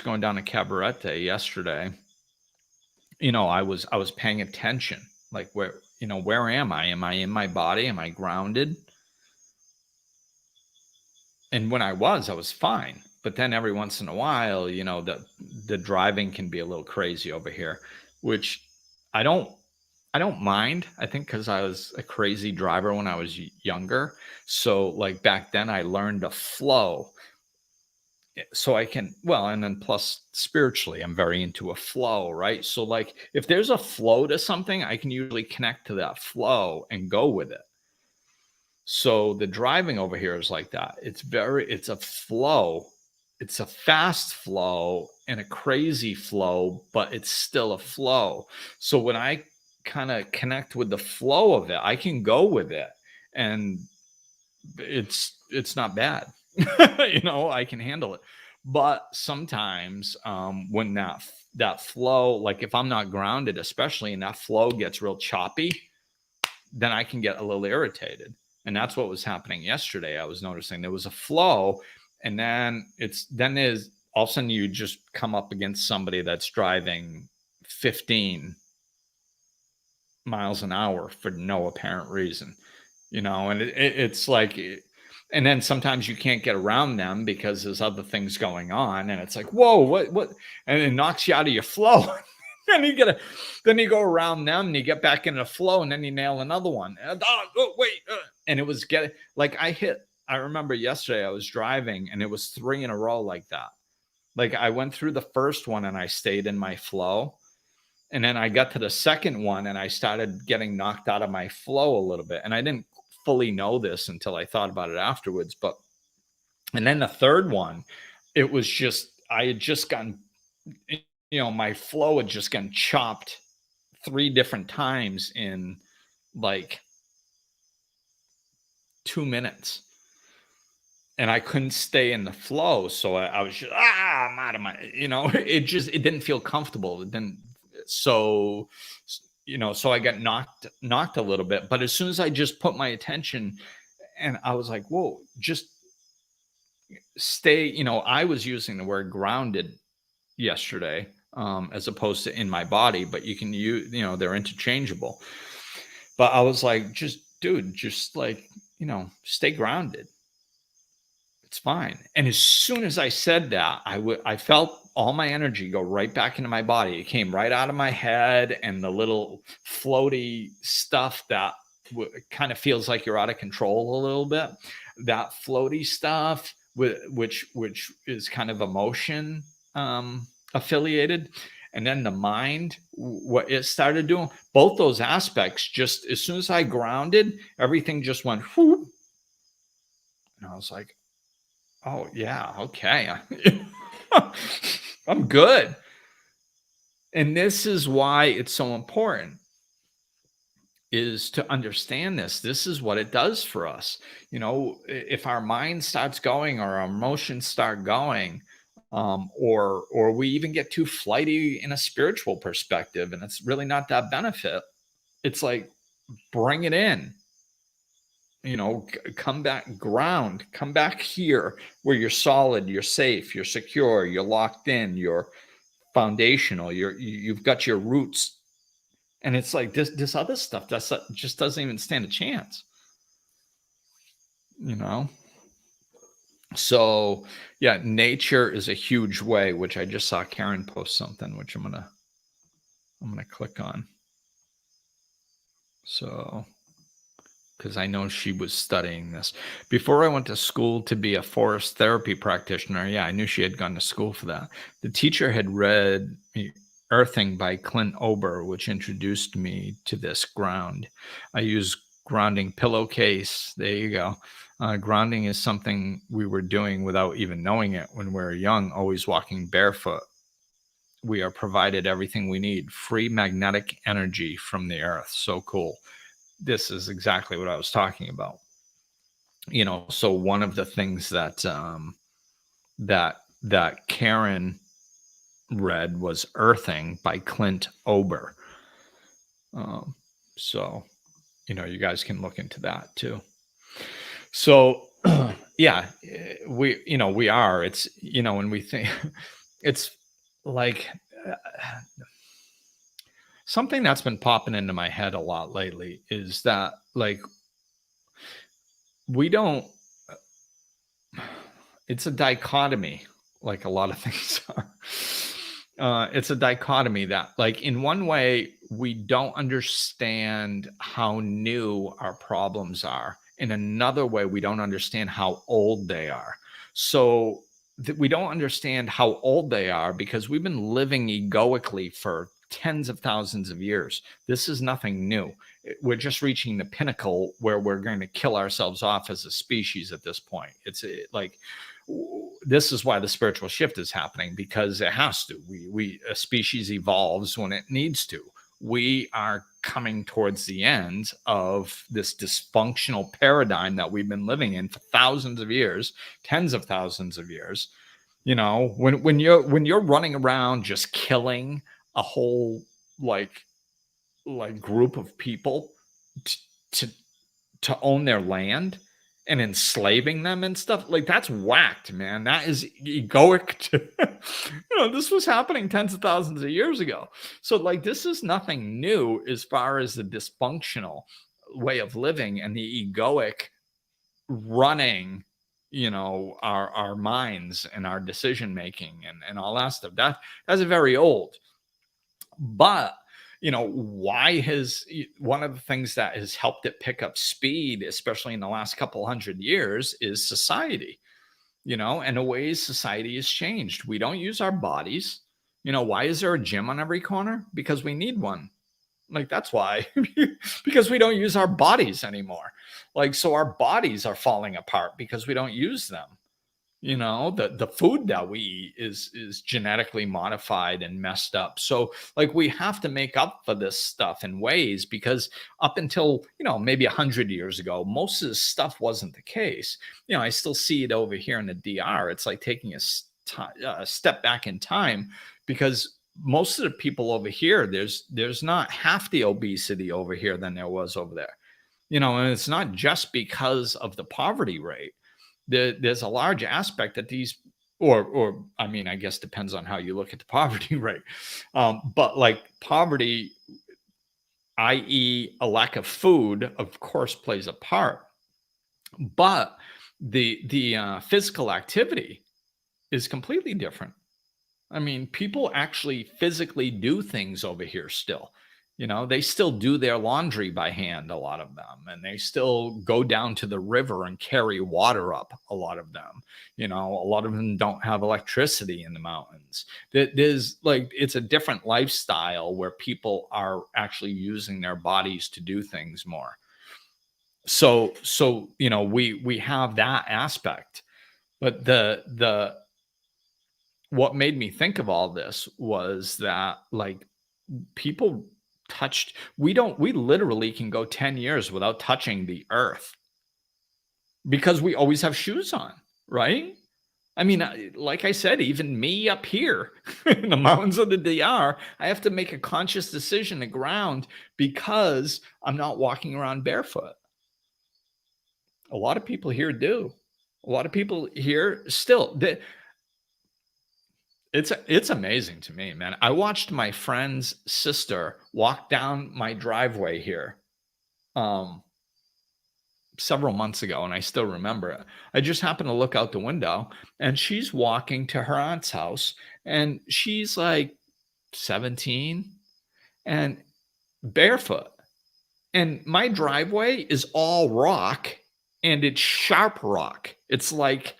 going down to Cabaret yesterday, I was paying attention. Like, where am I? Am I in my body? Am I grounded? And when I was fine. But then every once in a while, the driving can be a little crazy over here, which I don't I don't mind. I think because I was a crazy driver when I was younger. So like back then I learned to flow. So I can, well, and then plus spiritually, I'm very into a flow, right? So like if there's a flow to something, I can usually connect to that flow and go with it. So the driving over here is like that. It's a flow. It's a fast flow and a crazy flow, but it's still a flow. So when I kind of connect with the flow of it, I can go with it, and it's not bad. I can handle it. But sometimes when that flow, like if I'm not grounded, especially, and that flow gets real choppy, then I can get a little irritated. And that's what was happening yesterday. I was noticing there was a flow, and then there's all of a sudden you just come up against somebody that's driving 15 miles an hour for no apparent reason, and it's like, and then sometimes you can't get around them because there's other things going on, and it's like, whoa, what, and it knocks you out of your flow. And then you go around them and you get back in the flow, and then you nail another one. Wait. And it was I remember yesterday I was driving and it was 3 in a row like that. Like I went through the first one and I stayed in my flow. And then I got to the second one and I started getting knocked out of my flow a little bit. And I didn't fully know this until I thought about it afterwards. And then the third one, it was just, I had just gotten, my flow had just gotten chopped 3 different times in like 2 minutes. And I couldn't stay in the flow. So I was just, I'm out of my, it didn't feel comfortable. It didn't, so, so I got knocked a little bit. But as soon as I just put my attention, and I was like, whoa, just stay, I was using the word grounded yesterday, as opposed to in my body, but you can use, they're interchangeable. But I was like, dude, stay grounded. It's fine. And as soon as I said that, I felt all my energy go right back into my body. It came right out of my head, and the little floaty stuff that kind of feels like you're out of control a little bit. That floaty stuff, which is kind of emotion affiliated. And then the mind, what it started doing, both those aspects, just as soon as I grounded, everything just went whoop. And I was like, oh yeah, okay. I'm good. And this is why it's so important, is to understand this. This is what it does for us. If our mind starts going, or our emotions start going, or we even get too flighty in a spiritual perspective, and it's really not that benefit. It's like, bring it in. Come back, come back here where you're solid, you're safe, you're secure, you're locked in, you're foundational, you've got your roots. And it's like this other stuff just doesn't even stand a chance. So yeah, nature is a huge way, which I just saw Karen post something, which I'm gonna click on. So, because I know she was studying this. Before I went to school to be a forest therapy practitioner, yeah, I knew she had gone to school for that. The teacher had read Earthing by Clint Ober, which introduced me to this ground. I use grounding pillowcase. There you go. Grounding is something we were doing without even knowing it when we were young, always walking barefoot. We are provided everything we need, free magnetic energy from the earth. So cool. This is exactly what I was talking about. So one of the things that that Karen read was Earthing by Clint Ober. So, you guys can look into that too. So, yeah, we are, it's, when we think, it's like something that's been popping into my head a lot lately is that, like, we don't, it's a dichotomy, like a lot of things are. It's a dichotomy that, like, in one way, we don't understand how new our problems are. In another way, we don't understand how old they are. So we don't understand how old they are because we've been living egoically for tens of thousands of years. This is nothing new. We're just reaching the pinnacle where we're going to kill ourselves off as a species at this point. Like, this is why the spiritual shift is happening, because it has to. We A species evolves when it needs to. We are coming towards the end of this dysfunctional paradigm that we've been living in for thousands of years, tens of thousands of years. When you're running around just killing a whole, like group of people t- to to own their land and enslaving them and stuff, like, that's whacked, man. That is egoic to, this was happening tens of thousands of years ago. So, like, this is nothing new as far as the dysfunctional way of living and the egoic running, our minds and our decision making and all that stuff. That's very old. But why has one of the things that has helped it pick up speed, especially in the last couple hundred years, is society. And the ways society has changed. We don't use our bodies. Why is there a gym on every corner? Because we need one. Like, that's why. Because we don't use our bodies anymore. Like, so our bodies are falling apart because we don't use them. The food that we eat is genetically modified and messed up. So, like, we have to make up for this stuff in ways, because up until maybe 100 years ago, most of this stuff wasn't the case. I still see it over here in the DR. It's like taking a step back in time, because most of the people over here, there's not half the obesity over here than there was over there. And it's not just because of the poverty rate. There's a large aspect that these, or I mean, I guess depends on how you look at the poverty rate. But, like, poverty, i.e., a lack of food, of course, plays a part. But the physical activity is completely different. I mean, people actually physically do things over here still. They still do their laundry by hand, a lot of them, and they still go down to the river and carry water up, a lot of them. A lot of them don't have electricity in the mountains. There's, like, it's a different lifestyle where people are actually using their bodies to do things more. So we have that aspect. But the what made me think of all this was that, like, people we literally can go 10 years without touching the earth because we always have shoes on, right? I mean, like I said, even me up here in the mountains of the DR, I have to make a conscious decision to ground because I'm not walking around barefoot. A lot of people here do. A lot of people here still. It's amazing to me, man. I watched my friend's sister walk down my driveway here, um, several months ago, and I still remember it. I just happened to look out the window, and she's walking to her aunt's house, and she's like 17 and barefoot. And my driveway is all rock, and it's sharp rock. It's like,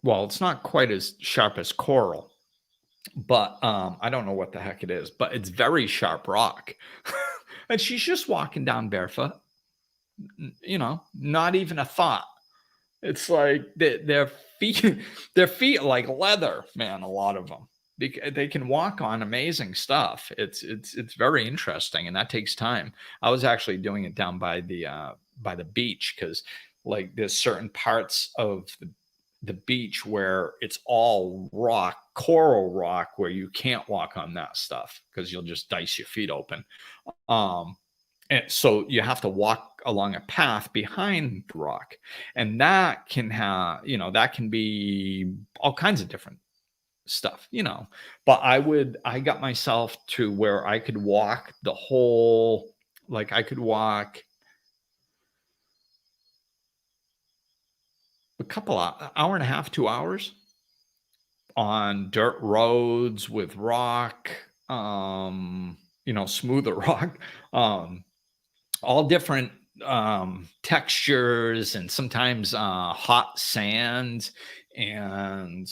well, it's not quite as sharp as coral, but I don't know what the heck it is, but it's very sharp rock. And she's just walking down barefoot, not even a thought. It's like their feet, their feet are like leather, man. A lot of them, they can walk on amazing stuff. It's very interesting, and that takes time. I was actually doing it down by the beach, because, like, there's certain parts of the beach where it's all rock, coral rock, where you can't walk on that stuff because you'll just dice your feet open. Um, and so you have to walk along a path behind the rock. And that can that can be all kinds of different stuff. But I got myself to where I could walk the whole, like, I could walk a couple hour and a half, 2 hours on dirt roads with rock, smoother rock, all different textures, and sometimes hot sand, and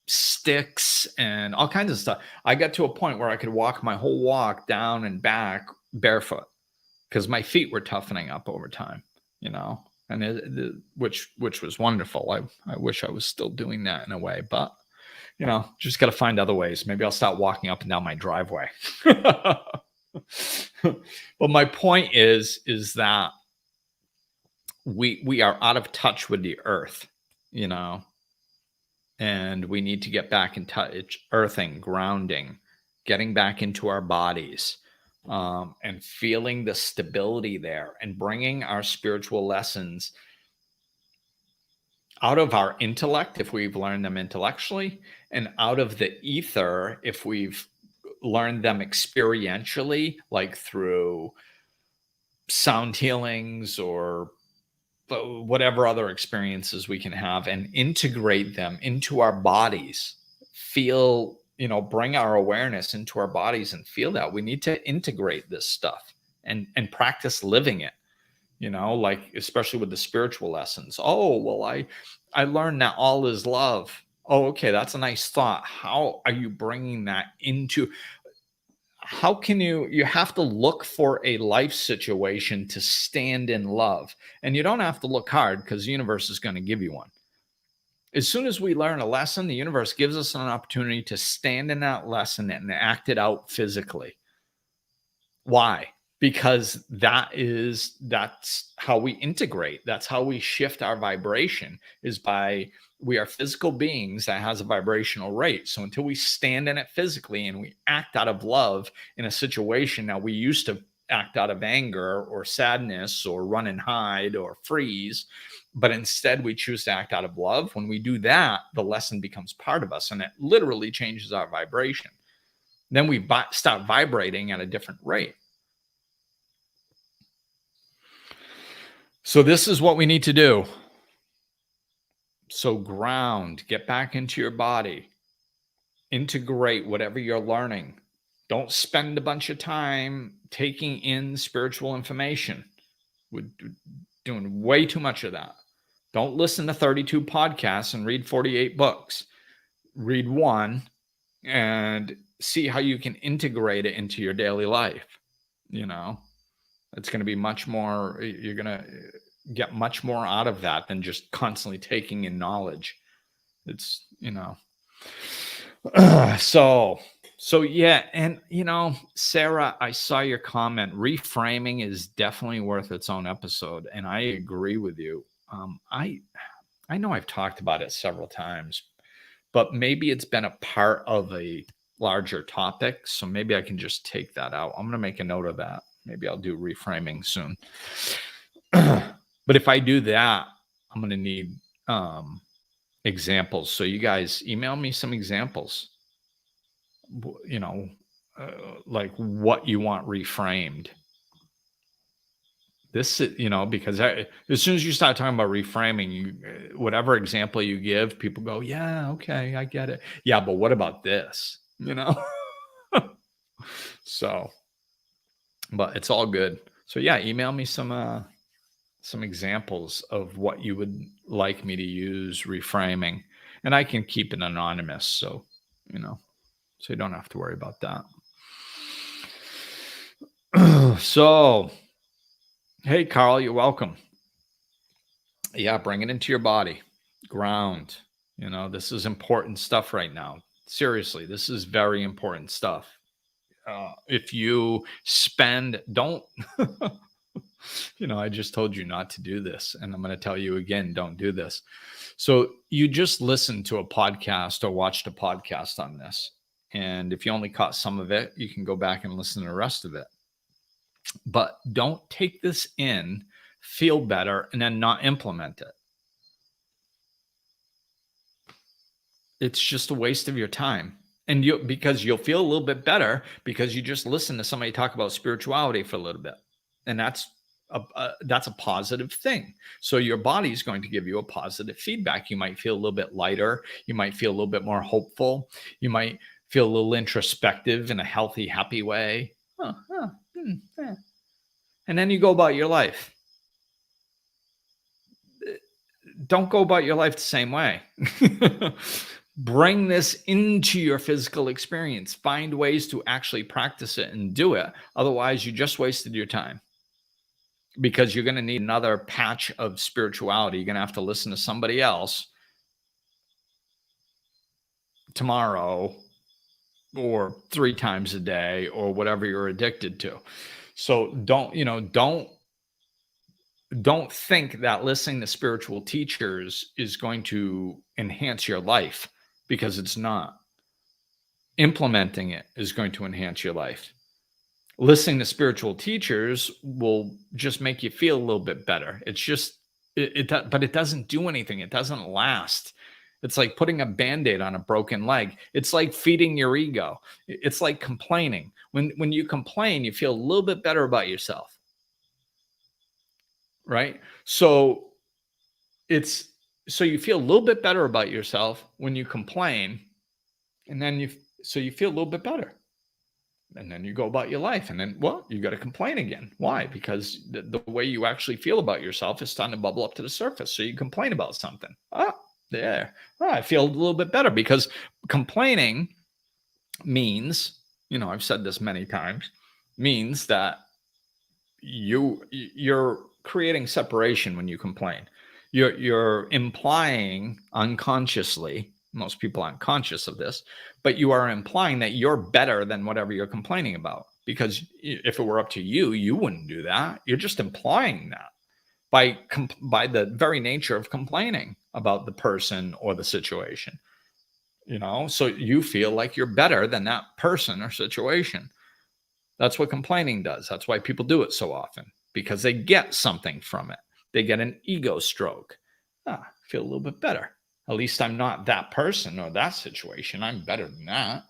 sticks, and all kinds of stuff. I got to a point where I could walk my whole walk down and back barefoot because my feet were toughening up over time, and which was wonderful. I wish I was still doing that in a way, but just got to find other ways. Maybe I'll start walking up and down my driveway. But my point is that we are out of touch with the earth, and we need to get back in touch, earthing, grounding, getting back into our bodies, and feeling the stability there, and bringing our spiritual lessons out of our intellect if we've learned them intellectually, and out of the ether if we've learned them experientially, like through sound healings or whatever other experiences we can have, and integrate them into our bodies. Bring our awareness into our bodies and feel that. We need to integrate this stuff and practice living it, like especially with the spiritual lessons. Oh, well, I learned that all is love. Oh, okay, that's a nice thought. How are you bringing that into? How can you have to look for a life situation to stand in love, and you don't have to look hard because the universe is going to give you one. As soon as we learn a lesson, the universe gives us an opportunity to stand in that lesson and act it out physically. Why? Because that's how we integrate. That's how we shift our vibration, is we are physical beings that has a vibrational rate. So until we stand in it physically and we act out of love in a situation, now we used to act out of anger or sadness or run and hide or freeze, but instead we choose to act out of love. When we do that, the lesson becomes part of us, and it literally changes our vibration. Then we start vibrating at a different rate. So this is what we need to do. So ground, get back into your body, integrate whatever you're learning. Don't spend a bunch of time taking in spiritual information. We're doing way too much of that. Don't listen to 32 podcasts and read 48 books. Read one and see how you can integrate it into your daily life. It's going to be much more, you're going to get much more out of that than just constantly taking in knowledge. It's, so yeah. And, Sarah, I saw your comment. Reframing is definitely worth its own episode. And I agree with you. I know I've talked about it several times, but maybe it's been a part of a larger topic. So maybe I can just take that out. I'm going to make a note of that. Maybe I'll do reframing soon. But if I do that, I'm going to need examples. So you guys email me some examples, like what you want reframed. This, because as soon as you start talking about reframing, whatever example you give, people go, yeah, okay, I get it. Yeah, but what about this? So, but it's all good. So yeah, email me some examples of what you would like me to use reframing, and I can keep it anonymous. So, so you don't have to worry about that. So, hey, Carl, you're welcome. Yeah, bring it into your body. Ground. This is important stuff right now. Seriously, this is very important stuff. If you don't, I just told you not to do this, and I'm going to tell you again, don't do this. So you just listened to a podcast or watched a podcast on this. And if you only caught some of it, you can go back and listen to the rest of it. But don't take this in, feel better, and then not implement it. It's just a waste of your time. And because you'll feel a little bit better because you just listen to somebody talk about spirituality for a little bit. And that's that's a positive thing. So your body is going to give you a positive feedback. You might feel a little bit lighter. You might feel a little bit more hopeful. You might feel a little introspective in a healthy, happy way. And then you go about your life. Don't go about your life the same way. Bring this into your physical experience. Find ways to actually practice it and do it. Otherwise, you just wasted your time, because you're going to need another patch of spirituality. You're going to have to listen to somebody else tomorrow or 3 times a day or whatever you're addicted to. So don't think that listening to spiritual teachers is going to enhance your life, because it's not. Implementing it is going to enhance your life. Listening to spiritual teachers will just make you feel a little bit better. It's just, but it doesn't do anything. It doesn't last. It's like putting a Band-Aid on a broken leg. It's like feeding your ego. It's like complaining. When you complain, you feel a little bit better about yourself. Right? So you feel a little bit better about yourself when you complain, and then you feel a little bit better. And then you go about your life, and then, well, you got to complain again. Why? Because the way you actually feel about yourself is starting to bubble up to the surface. So you complain about something. I feel a little bit better, because complaining means, I've said this many times, means that you're creating separation when you complain. You're implying unconsciously, most people aren't conscious of this, but you are implying that you're better than whatever you're complaining about. Because if it were up to you, you wouldn't do that. You're just implying that by the very nature of complaining about the person or the situation. So you feel like you're better than that person or situation. That's what complaining does. That's why people do it so often, because they get something from it. They get an ego stroke. I feel a little bit better. At least I'm not that person or that situation. I'm better than that,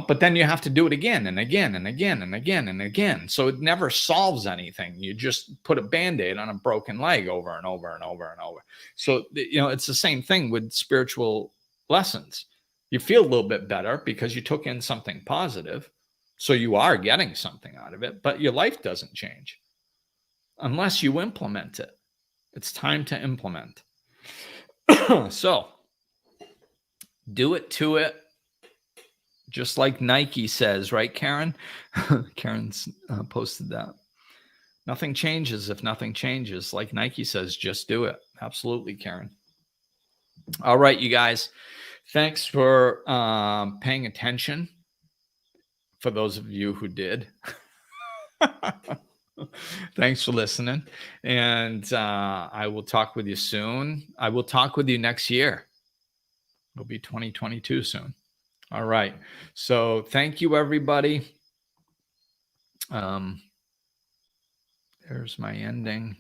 but then you have to do it again and again and again and again and again. So it never solves anything. You just put a Band-Aid on a broken leg over and over and over and over. So, it's the same thing with spiritual lessons. You feel a little bit better because you took in something positive. So you are getting something out of it, but your life doesn't change unless you implement it. It's time to implement. So do it to it. Just like Nike says, right, Karen? Karen's posted that. Nothing changes if nothing changes. Like Nike says, just do it. Absolutely, Karen. All right, you guys. Thanks for paying attention. For those of you who did. Thanks for listening. And I will talk with you soon. I will talk with you next year. It'll be 2022 soon. All right. So thank you, everybody. There's my ending.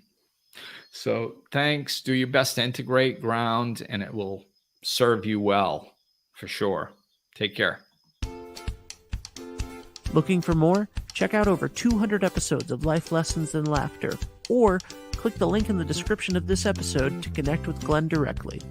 So thanks. Do your best to integrate, ground, and it will serve you well for sure. Take care. Looking for more? Check out over 200 episodes of Life Lessons and Laughter, or click the link in the description of this episode to connect with Glenn directly.